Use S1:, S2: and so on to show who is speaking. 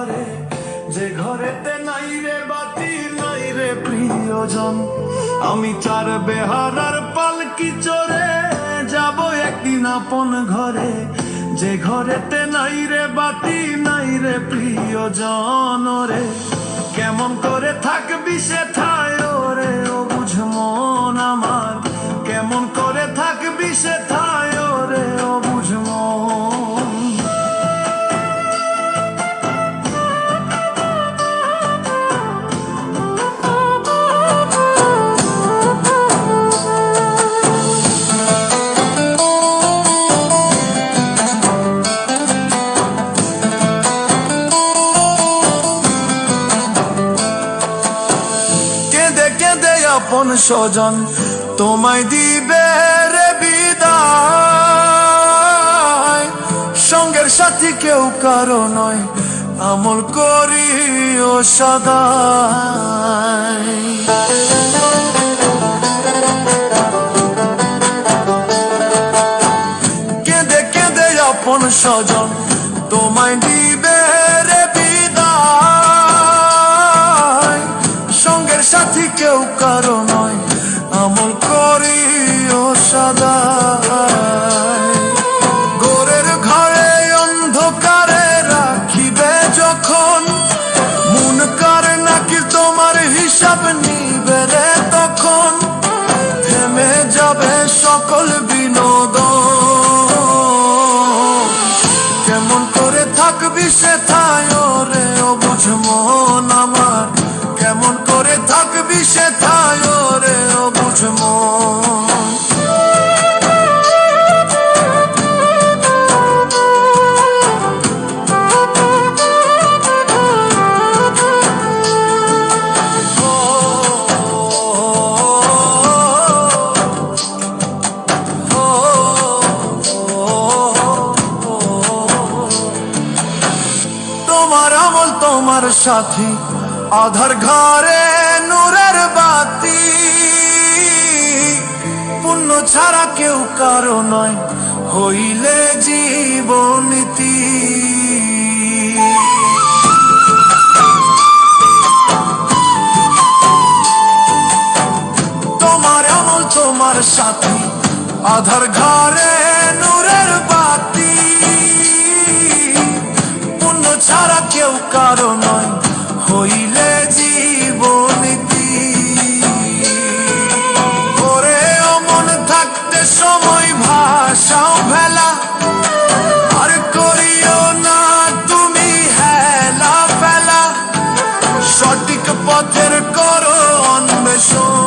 S1: ঘরে, যে ঘরেতে নাই রে বাতি নাই রে প্রিয়জন। আমি চার বেহারার পালকি চড়ে যাব একদিন আপন ঘরে, যে ঘরেতে নাই রে বাতি নাই রে প্রিয়জন রে। কেমন করে থাকবি সেথায় রে ও বুঝ মন আমার, কেমন করে থাকবি সেথায় রে ও বুঝ মন। আপন স্বজন তোমায় দিবে রে বিদায়, সঙ্গের সাথী কেউ কারো নয় আমল করি ও সদাই। কেঁদে কেঁদে আপন স্বজন তোমায় দিবে রে বিদায়, সঙ্গের সাথী কেউ কারো নয় আমল করি ও সদাই। গোরের ঘরে অন্ধকারে রাখিবে যখন, মুনকার নাকি তোমার হিসাব নিবে রে তখন, থেমে যাবে সকল বিনোদন। কেমন করে থাকবি সেথায় রে ও বুঝ মন আমার, কেমন করে থাকবি সেথায় রে ও বুঝ মন। তোমার আমল তোমার সাথী আধার ঘরে নূরের বাতি, পুণ্য ছাড়া কেউ কারো নয় হইলে জীবনীতি। তোমার আমল তোমার সাথী আধার ঘরে নূরের বাতি, পুণ্য ছাড়া কেউ কারো নয় হইলে জীবনীতি। ওরে অমন থাকতে সময় ভাষাও ভেলা, আর করিও না তুমি হেলা ফেলা, সঠিক পথের করো অন্বেষণ।